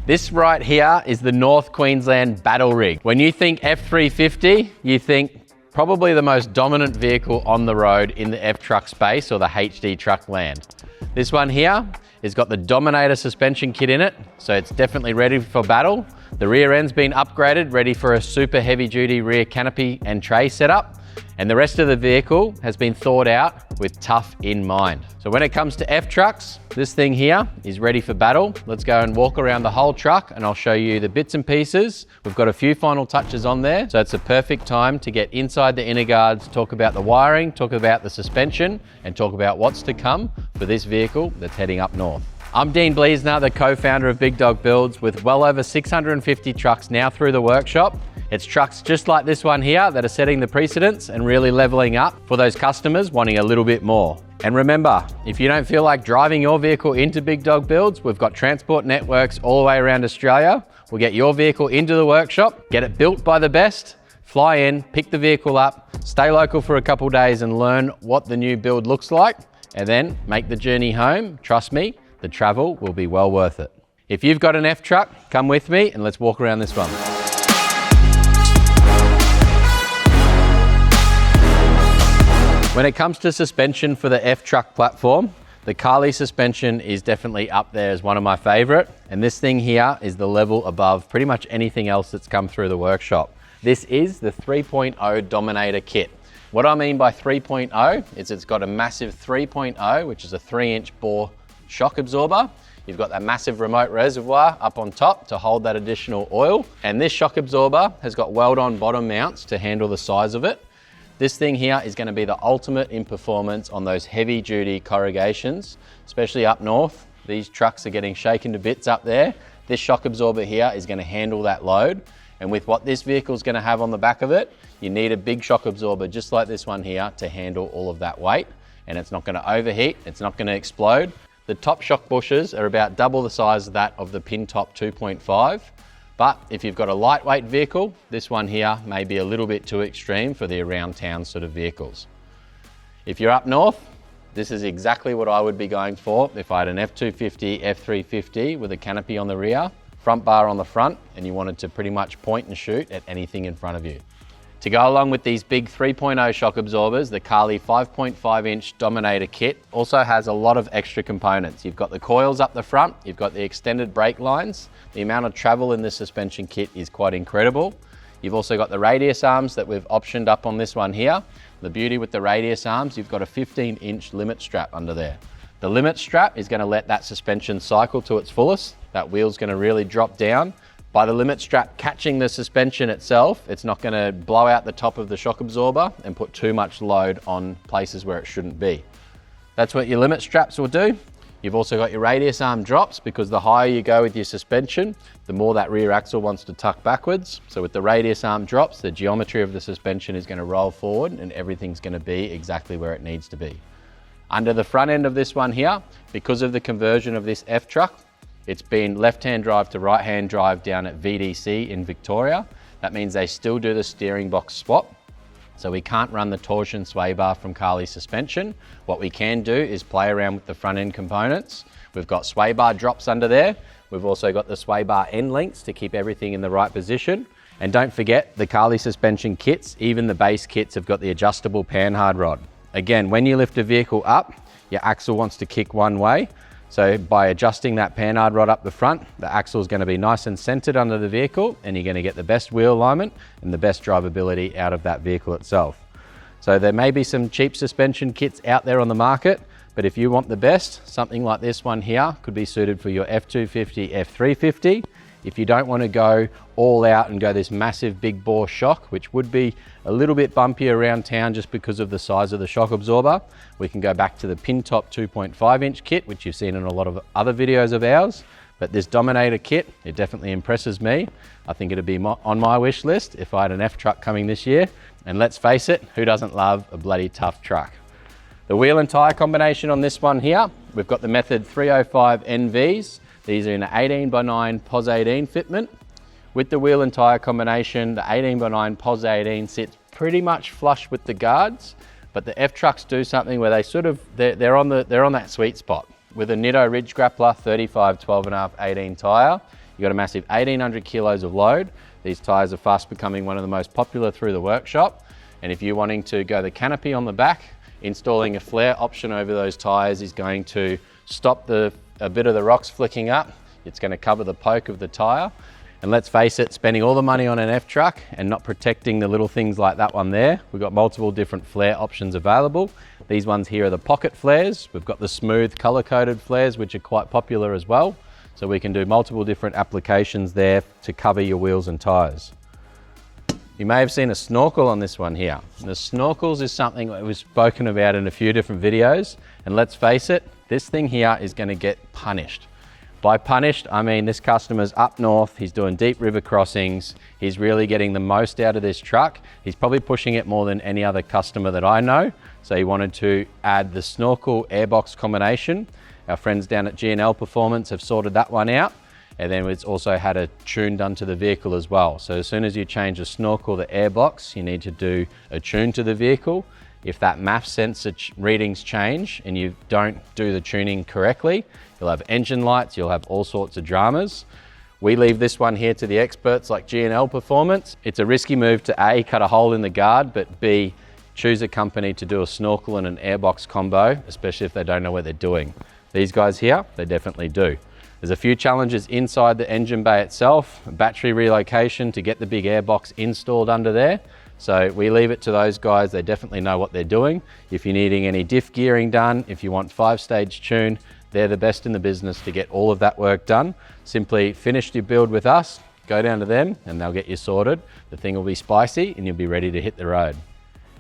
This right here is the North Queensland battle rig. When you think F350, you think probably the most dominant vehicle on the road in the F-truck space or the HD truck land. This one here has got the Dominator suspension kit in it, so it's definitely ready for battle. The rear end's been upgraded, ready for a super heavy duty rear canopy and tray setup. And the rest of the vehicle has been thought out with tough in mind. So when it comes to F-trucks, this thing here is ready for battle. Let's go and walk around the whole truck and I'll show you the bits and pieces. We've got a few final touches on there, so it's a perfect time to get inside the inner guards, talk about the wiring, talk about the suspension, and talk about what's to come for this vehicle that's heading up north. I'm Dean Bleasner, the co-founder of Big Dog Builds, with well over 650 trucks now through the workshop. It's trucks just like this one here that are setting the precedence and really leveling up for those customers wanting a little bit more. And remember, if you don't feel like driving your vehicle into Big Dog Builds, we've got transport networks all the way around Australia. We'll get your vehicle into the workshop, get it built by the best, fly in, pick the vehicle up, stay local for a couple of days and learn what the new build looks like, and then make the journey home. Trust me, the travel will be well worth it. If you've got an F-truck, come with me and let's walk around this one. When it comes to suspension for the F-truck platform, the Carli suspension is definitely up there as one of my favorite. And this thing here is the level above pretty much anything else that's come through the workshop. This is the 3.0 Dominator kit. What I mean by 3.0 is it's got a massive 3.0, which is a 3-inch bore shock absorber. You've got that massive remote reservoir up on top to hold that additional oil. And this shock absorber has got weld-on bottom mounts to handle the size of it. This thing here is going to be the ultimate in performance on those heavy duty corrugations, especially up north. These trucks are getting shaken to bits up there. This shock absorber here is going to handle that load. And with what this vehicle is going to have on the back of it, you need a big shock absorber just like this one here to handle all of that weight. And it's not going to overheat, it's not going to explode. The top shock bushes are about double the size of that of the pintop 2.5. But if you've got a lightweight vehicle, this one here may be a little bit too extreme for the around town sort of vehicles. If you're up north, this is exactly what I would be going for if I had an F250, F350 with a canopy on the rear, front bar on the front, and you wanted to pretty much point and shoot at anything in front of you. To go along with these big 3.0 shock absorbers, the Carli 5.5-inch Dominator kit also has a lot of extra components. You've got the coils up the front, you've got the extended brake lines. The amount of travel in this suspension kit is quite incredible. You've also got the radius arms that we've optioned up on this one here. The beauty with the radius arms, you've got a 15-inch limit strap under there. The limit strap is going to let that suspension cycle to its fullest. That wheel's going to really drop down. By the limit strap catching the suspension itself, it's not going to blow out the top of the shock absorber and put too much load on places where it shouldn't be. That's what your limit straps will do. You've also got your radius arm drops, because the higher you go with your suspension, the more that rear axle wants to tuck backwards. So with the radius arm drops, the geometry of the suspension is going to roll forward and everything's going to be exactly where it needs to be. Under the front end of this one here, because of the conversion of this F-truck, it's been left-hand drive to right-hand drive down at VDC in Victoria. That means they still do the steering box swap. So we can't run the torsion sway bar from Carli suspension. What we can do is play around with the front end components. We've got sway bar drops under there. We've also got the sway bar end links to keep everything in the right position. And don't forget the Carli suspension kits, even the base kits have got the adjustable panhard rod. Again, when you lift a vehicle up, your axle wants to kick one way. So by adjusting that panhard rod up the front, the axle is going to be nice and centered under the vehicle, and you're going to get the best wheel alignment and the best drivability out of that vehicle itself. So there may be some cheap suspension kits out there on the market, but if you want the best, something like this one here could be suited for your F250, F350. If you don't want to go all out and go this massive big bore shock, which would be a little bit bumpy around town just because of the size of the shock absorber, we can go back to the pintop 2.5-inch kit, which you've seen in a lot of other videos of ours. But this Dominator kit, it definitely impresses me. I think it'd be on my wish list if I had an F-truck coming this year. And let's face it, who doesn't love a bloody tough truck? The wheel and tyre combination on this one here, we've got the Method 305 NVs. These are in an 18x9 POS 18 fitment. With the wheel and tyre combination, the 18x9 POS 18 sits pretty much flush with the guards, but the F-trucks do something where they're on that sweet spot. With a Nitto Ridge Grappler 35 12.5 18 tyre, You've got a massive 1,800 kilos of load. These tyres are fast becoming one of the most popular through the workshop. And if you're wanting to go the canopy on the back, installing a flare option over those tyres is going to stop a bit of the rocks flicking up. It's going to cover the poke of the tyre. And let's face it, spending all the money on an F truck and not protecting the little things like that one there, we've got multiple different flare options available. These ones here are the pocket flares. We've got the smooth color-coded flares, which are quite popular as well. So we can do multiple different applications there to cover your wheels and tyres. You may have seen a snorkel on this one here. The snorkels is something that was spoken about in a few different videos. And let's face it, this thing here is going to get punished. By punished, I mean this customer's up north, he's doing deep river crossings, he's really getting the most out of this truck. He's probably pushing it more than any other customer that I know. So he wanted to add the Snorkel airbox combination. Our friends down at G&L Performance have sorted that one out. And then it's also had a tune done to the vehicle as well. So as soon as you change the Snorkel, the airbox, you need to do a tune to the vehicle. If that MAF sensor readings change and you don't do the tuning correctly, you'll have engine lights, you'll have all sorts of dramas. We leave this one here to the experts like G&L Performance. It's a risky move to A, cut a hole in the guard, but B, choose a company to do a Snorkel and an airbox combo, especially if they don't know what they're doing. These guys here, they definitely do. There's a few challenges inside the engine bay itself, battery relocation to get the big airbox installed under there. So we leave it to those guys, they definitely know what they're doing. If you're needing any diff gearing done, if you want 5-stage tune, they're the best in the business to get all of that work done. Simply finish your build with us, go down to them and they'll get you sorted. The thing will be spicy and you'll be ready to hit the road.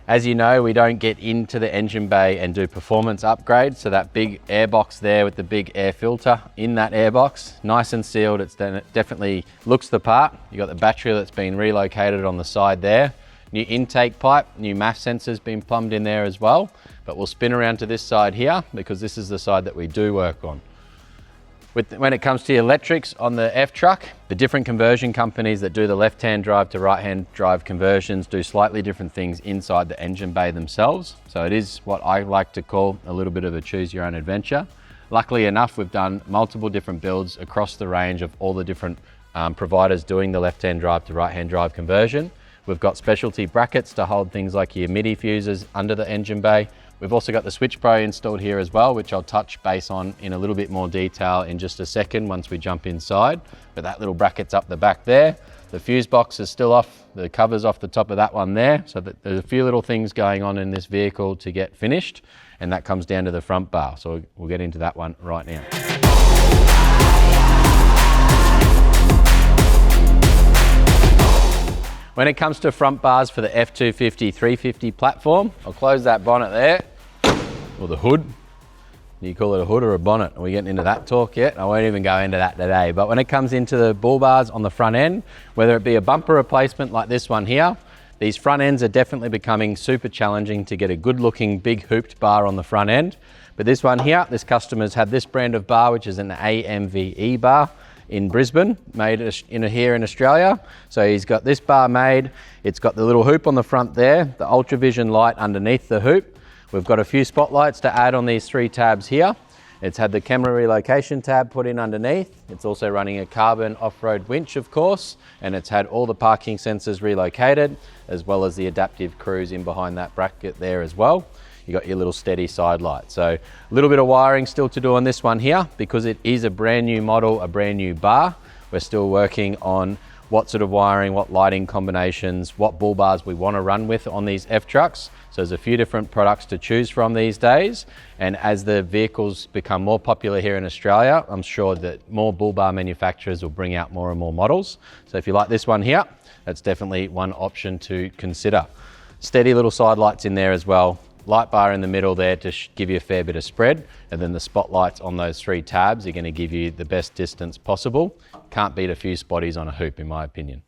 As you know, we don't get into the engine bay and do performance upgrades. So that big airbox there with the big air filter in that airbox, nice and sealed, it definitely looks the part. You've got the battery that's been relocated on the side there. New intake pipe, new MAF sensors been plumbed in there as well. But we'll spin around to this side here because this is the side that we do work on. When it comes to the electrics on the F truck, the different conversion companies that do the left-hand drive to right-hand drive conversions do slightly different things inside the engine bay themselves. So it is what I like to call a little bit of a choose your own adventure. Luckily enough, we've done multiple different builds across the range of all the different providers doing the left-hand drive to right-hand drive conversion. We've got specialty brackets to hold things like your MIDI fuses under the engine bay. We've also got the Switch Pro installed here as well, which I'll touch base on in a little bit more detail in just a second once we jump inside. But that little bracket's up the back there. The fuse box is still off, the cover's off the top of that one there. So that there's a few little things going on in this vehicle to get finished, and that comes down to the front bar. So we'll get into that one right now. When it comes to front bars for the F250 350 platform, I'll close that bonnet there, or the hood. You call it a hood or a bonnet? Are we getting into that talk yet? I won't even go into that today. But when it comes into the bull bars on the front end, whether it be a bumper replacement like this one here, these front ends are definitely becoming super challenging to get a good looking big hooped bar on the front end. But this one here, this customer's had this brand of bar, which is an AMVE bar in Brisbane, made here in Australia. So he's got this bar made. It's got the little hoop on the front there, the ultravision light underneath the hoop. We've got a few spotlights to add on these 3 tabs here. It's had the camera relocation tab put in underneath. It's also running a carbon off-road winch, of course, and it's had all the parking sensors relocated, as well as the adaptive cruise in behind that bracket there as well. You got your little steady side light. So a little bit of wiring still to do on this one here because it is a brand new model, a brand new bar. We're still working on what sort of wiring, what lighting combinations, what bull bars we want to run with on these F trucks. So there's a few different products to choose from these days. And as the vehicles become more popular here in Australia, I'm sure that more bull bar manufacturers will bring out more and more models. So if you like this one here, that's definitely one option to consider. Steady little side lights in there as well. Light bar in the middle there to give you a fair bit of spread, and then the spotlights on those 3 tabs are going to give you the best distance possible. Can't beat a few spotties on a hoop in my opinion.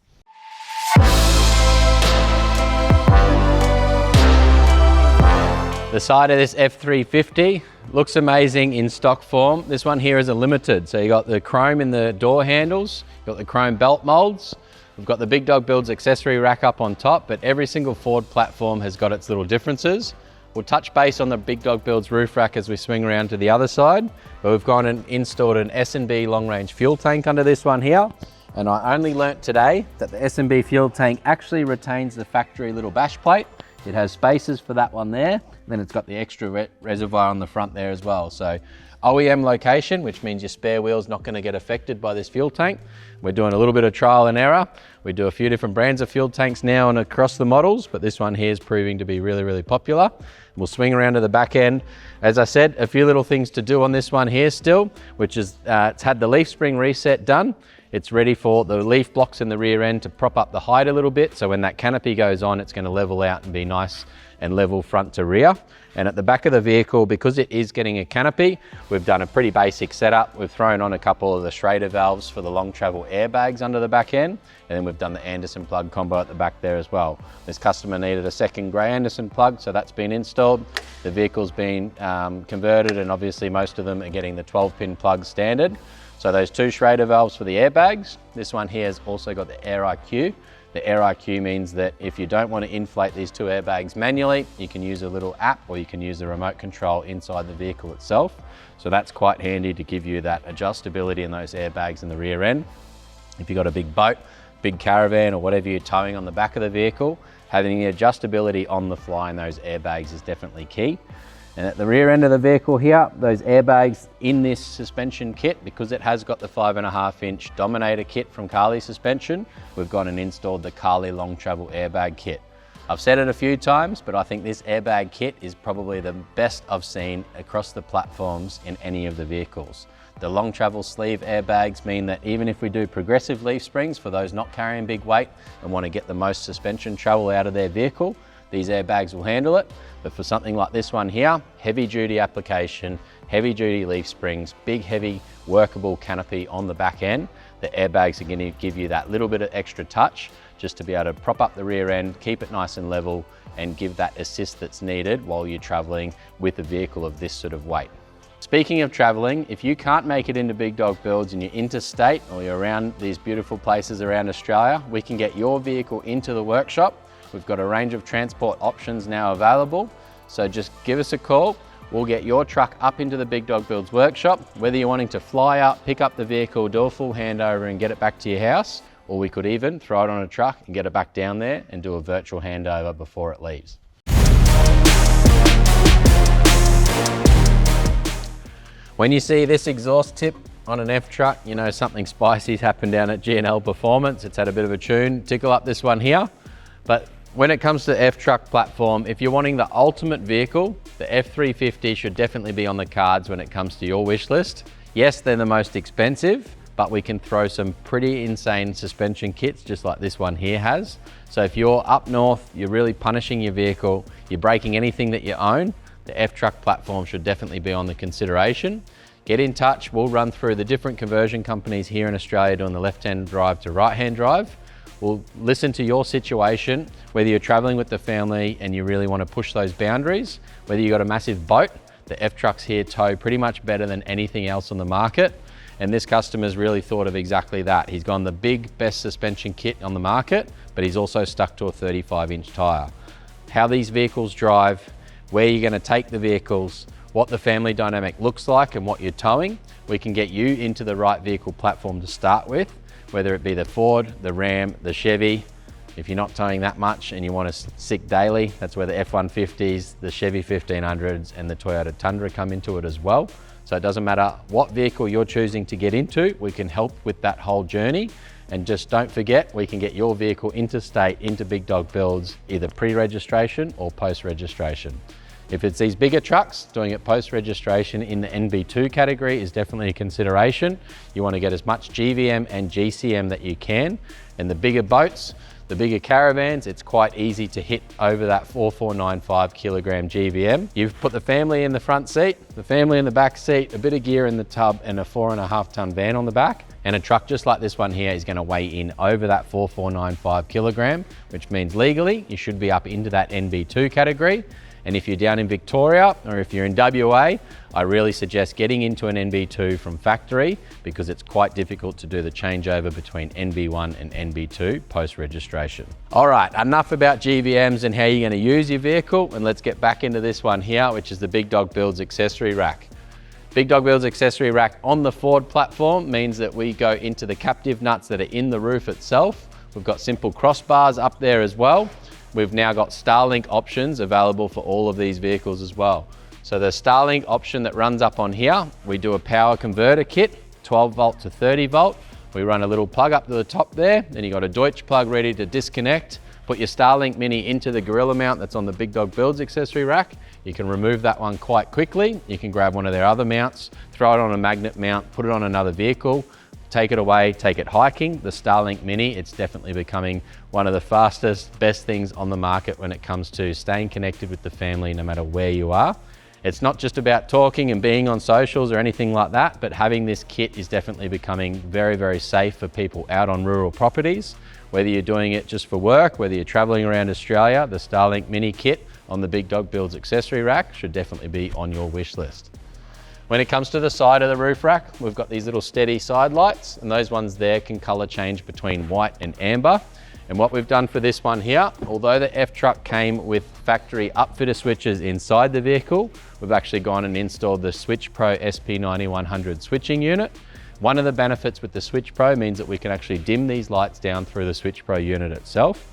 The side of this F350 looks amazing in stock form. This one here is a limited, so you got the chrome in the door handles, you got the chrome belt molds. We've got the Big Dog Builds accessory rack up on top, but every single Ford platform has got its little differences. We'll touch base on the Big Dog Builds roof rack as we swing around to the other side, but we've gone and installed an S&B long range fuel tank under this one here. And I only learnt today that the S&B fuel tank actually retains the factory little bash plate. It has spaces for that one there. Then it's got the extra reservoir on the front there as well. So OEM location, which means your spare wheel's not going to get affected by this fuel tank. We're doing a little bit of trial and error. We do a few different brands of fuel tanks now and across the models, but this one here is proving to be really, really popular. We'll swing around to the back end. As I said, a few little things to do on this one here still, which is it's had the leaf spring reset done. It's ready for the leaf blocks in the rear end to prop up the height a little bit. So when that canopy goes on, it's going to level out and be nice and level front to rear. And at the back of the vehicle, because it is getting a canopy, we've done a pretty basic setup. We've thrown on a couple of the Schrader valves for the long travel airbags under the back end. And then we've done the Anderson plug combo at the back there as well. This customer needed a second grey Anderson plug, so that's been installed. The vehicle's been converted, and obviously most of them are getting the 12-pin plug standard. So those two Schrader valves for the airbags. This one here has also got the Air IQ. The Air IQ means that if you don't want to inflate these two airbags manually, you can use a little app or you can use the remote control inside the vehicle itself. So that's quite handy to give you that adjustability in those airbags in the rear end. If you've got a big boat, big caravan or whatever you're towing on the back of the vehicle, having the adjustability on the fly in those airbags is definitely key. And at the rear end of the vehicle here, those airbags in this suspension kit, because it has got the 5.5-inch Dominator kit from Carli Suspension, we've gone and installed the Carli Long Travel Airbag kit. I've said it a few times, but I think this airbag kit is probably the best I've seen across the platforms in any of the vehicles. The long travel sleeve airbags mean that even if we do progressive leaf springs for those not carrying big weight and want to get the most suspension travel out of their vehicle, these airbags will handle it. But for something like this one here, heavy duty application, heavy duty leaf springs, big heavy workable canopy on the back end, the airbags are going to give you that little bit of extra touch just to be able to prop up the rear end, keep it nice and level and give that assist that's needed while you're traveling with a vehicle of this sort of weight. Speaking of traveling, if you can't make it into Big Dog Builds and you're interstate or you're around these beautiful places around Australia, we can get your vehicle into the workshop. We've got a range of transport options now available, so just give us a call. We'll get your truck up into the Big Dog Builds workshop, whether you're wanting to fly up, pick up the vehicle, do a full handover and get it back to your house, or we could even throw it on a truck and get it back down there and do a virtual handover before it leaves. When you see this exhaust tip on an F truck, you know something spicy's happened down at G&L Performance. It's had a bit of a tune. Tickle up this one here. But when it comes to F truck platform, if you're wanting the ultimate vehicle, the F350 should definitely be on the cards when it comes to your wish list. Yes, they're the most expensive, but we can throw some pretty insane suspension kits just like this one here has. So if you're up north, you're really punishing your vehicle, you're breaking anything that you own, the F truck platform should definitely be on the consideration. Get in touch, we'll run through the different conversion companies here in Australia doing the left-hand drive to right-hand drive. We'll listen to your situation, whether you're traveling with the family and you really want to push those boundaries, whether you've got a massive boat, the F trucks here tow pretty much better than anything else on the market. And this customer's really thought of exactly that. He's gone the big, best suspension kit on the market, but he's also stuck to a 35-inch tyre. How these vehicles drive, where you're going to take the vehicles, what the family dynamic looks like and what you're towing, we can get you into the right vehicle platform to start with, whether it be the Ford, the Ram, the Chevy. If you're not towing that much and you want to stick daily, that's where the F150s, the Chevy 1500s and the Toyota Tundra come into it as well. So it doesn't matter what vehicle you're choosing to get into, we can help with that whole journey. And just don't forget, we can get your vehicle interstate into Big Dog Builds, either pre-registration or post-registration. If it's these bigger trucks, doing it post-registration in the NB2 category is definitely a consideration. You want to get as much GVM and GCM that you can. And the bigger boats, the bigger caravans, it's quite easy to hit over that 4495 kilogram GVM. You've put the family in the front seat, the family in the back seat, a bit of gear in the tub and a 4.5 ton van on the back. And a truck just like this one here is going to weigh in over that 4495 kilogram, which means legally you should be up into that NB2 category. And if you're down in Victoria or if you're in WA, I really suggest getting into an NB2 from factory because it's quite difficult to do the changeover between NB1 and NB2 post-registration. All right, enough about GVMs and how you're going to use your vehicle, and let's get back into this one here, which is the Big Dog Builds accessory rack. Big Dog Builds accessory rack on the Ford platform means that we go into the captive nuts that are in the roof itself. We've got simple crossbars up there as well. We've now got Starlink options available for all of these vehicles as well. So the Starlink option that runs up on here, we do a power converter kit, 12 volt to 30 volt. We run a little plug up to the top there, then you got a Deutsch plug ready to disconnect. Put your Starlink Mini into the Gorilla mount that's on the Big Dog Builds accessory rack. You can remove that one quite quickly. You can grab one of their other mounts, throw it on a magnet mount, put it on another vehicle, take it away, take it hiking. The Starlink Mini, it's definitely becoming one of the fastest, best things on the market when it comes to staying connected with the family no matter where you are. It's not just about talking and being on socials or anything like that, but having this kit is definitely becoming very, very safe for people out on rural properties. Whether you're doing it just for work, whether you're traveling around Australia, the Starlink Mini kit on the Big Dog Builds accessory rack should definitely be on your wish list. When it comes to the side of the roof rack, we've got these little steady side lights, and those ones there can color change between white and amber. And what we've done for this one here, although the F-Truck came with factory upfitter switches inside the vehicle, we've actually gone and installed the Switch Pro SP9100 switching unit. One of the benefits with the Switch Pro means that we can actually dim these lights down through the Switch Pro unit itself.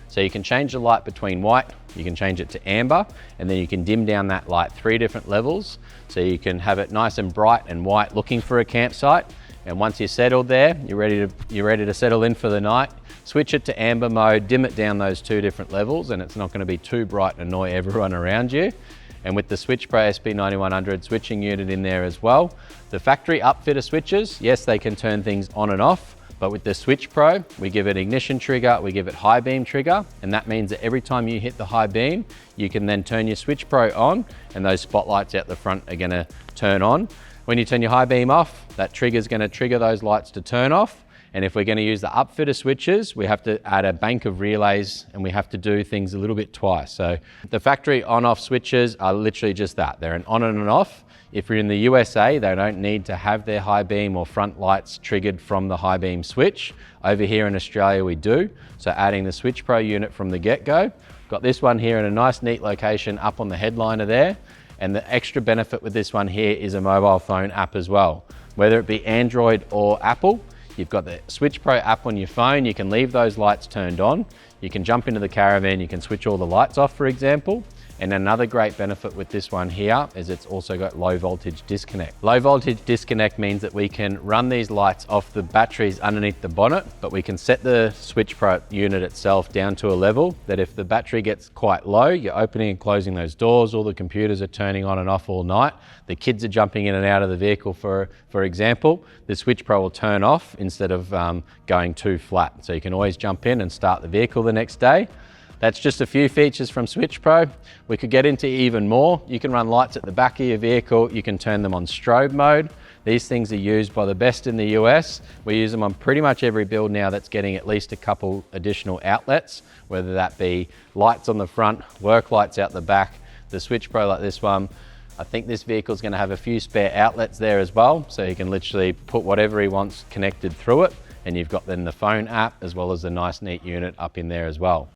So you can change the light between white, you can change it to amber, and then you can dim down that light 3 different levels. So you can have it nice and bright and white looking for a campsite. And once you're settled there, you're ready to settle in for the night, switch it to amber mode, dim it down those 2 different levels, and it's not going to be too bright and annoy everyone around you. And with the Switch Pro SP9100 switching unit in there as well, the factory upfitter switches, yes, they can turn things on and off, but with the Switch Pro, we give it ignition trigger, we give it high beam trigger, and that means that every time you hit the high beam, you can then turn your Switch Pro on, and those spotlights out the front are going to turn on. When you turn your high beam off, that trigger is going to trigger those lights to turn off. And if we're going to use the upfitter switches, we have to add a bank of relays, and we have to do things a little bit twice. So the factory on-off switches are literally just that. They're an on and an off. If you're in the USA, they don't need to have their high beam or front lights triggered from the high beam switch. Over here in Australia, we do. So adding the Switch Pro unit from the get-go. Got this one here in a nice, neat location up on the headliner there. And the extra benefit with this one here is a mobile phone app as well. Whether it be Android or Apple, you've got the Switch Pro app on your phone. You can leave those lights turned on. You can jump into the caravan, you can switch all the lights off, for example. And another great benefit with this one here is it's also got low voltage disconnect. Low voltage disconnect means that we can run these lights off the batteries underneath the bonnet, but we can set the Switch Pro unit itself down to a level that if the battery gets quite low, you're opening and closing those doors, all the computers are turning on and off all night, the kids are jumping in and out of the vehicle for example, the Switch Pro will turn off instead of going too flat. So you can always jump in and start the vehicle the next day. That's just a few features from Switch Pro. We could get into even more. You can run lights at the back of your vehicle. You can turn them on strobe mode. These things are used by the best in the US. We use them on pretty much every build now that's getting at least a couple additional outlets, whether that be lights on the front, work lights out the back, the Switch Pro like this one. I think this vehicle is going to have a few spare outlets there as well, so you can literally put whatever he wants connected through it, and you've got then the phone app as well as the nice neat unit up in there as well.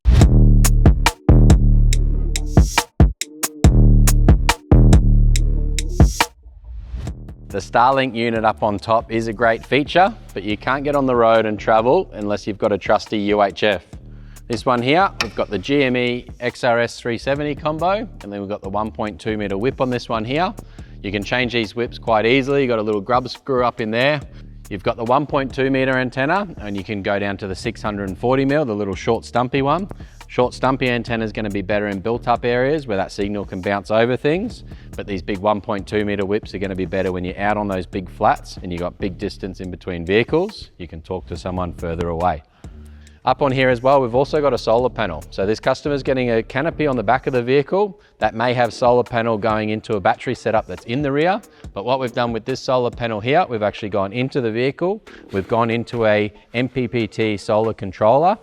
The Starlink unit up on top is a great feature, but you can't get on the road and travel unless you've got a trusty UHF. This one here, we've got the GME XRS 370 combo, and then we've got the 1.2 meter whip on this one here. You can change these whips quite easily. You've got a little grub screw up in there. You've got the 1.2 meter antenna, and you can go down to the 640 mil, the little short stumpy one. Short stumpy antenna is going to be better in built up areas where that signal can bounce over things, but these big 1.2 meter whips are going to be better when you're out on those big flats and you've got big distance in between vehicles. You can talk to someone further away. Up on here as well, we've also got a solar panel. So this customer's getting a canopy on the back of the vehicle that may have solar panel going into a battery setup that's in the rear. But what we've done with this solar panel here, we've actually gone into the vehicle. We've gone into a MPPT solar controller.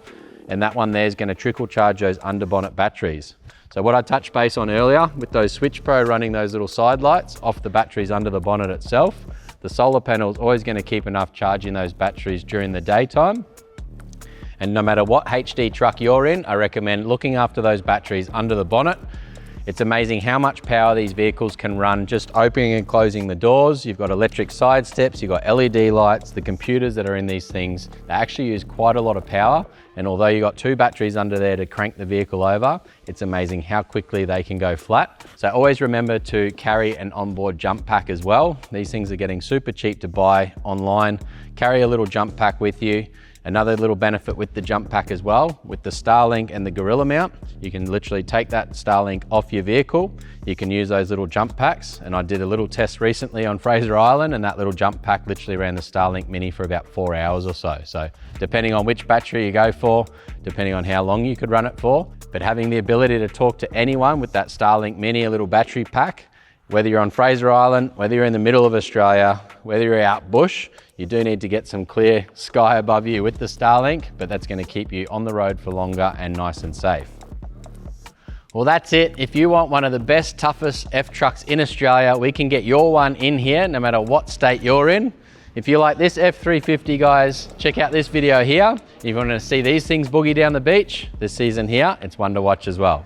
and that one there is going to trickle charge those under-bonnet batteries. So what I touched base on earlier with those Switch Pro running those little side lights off the batteries under the bonnet itself, the solar panel is always going to keep enough charge in those batteries during the daytime. And no matter what HD truck you're in, I recommend looking after those batteries under the bonnet. It's amazing how much power these vehicles can run just opening and closing the doors. You've got electric side steps, you've got LED lights, the computers that are in these things, they actually use quite a lot of power. And although you've got 2 batteries under there to crank the vehicle over, it's amazing how quickly they can go flat. So always remember to carry an onboard jump pack as well. These things are getting super cheap to buy online. Carry a little jump pack with you. Another little benefit with the jump pack as well, with the Starlink and the Gorilla mount, you can literally take that Starlink off your vehicle. You can use those little jump packs. And I did a little test recently on Fraser Island, and that little jump pack literally ran the Starlink Mini for about 4 hours or so. So depending on which battery you go for, depending on how long you could run it for, but having the ability to talk to anyone with that Starlink Mini, a little battery pack, whether you're on Fraser Island, whether you're in the middle of Australia, whether you're out bush, you do need to get some clear sky above you with the Starlink, but that's going to keep you on the road for longer and nice and safe. Well, that's it. If you want one of the best, toughest F trucks in Australia, we can get your one in here, no matter what state you're in. If you like this F350, guys, check out this video here. If you want to see these things boogie down the beach this season here, it's one to watch as well.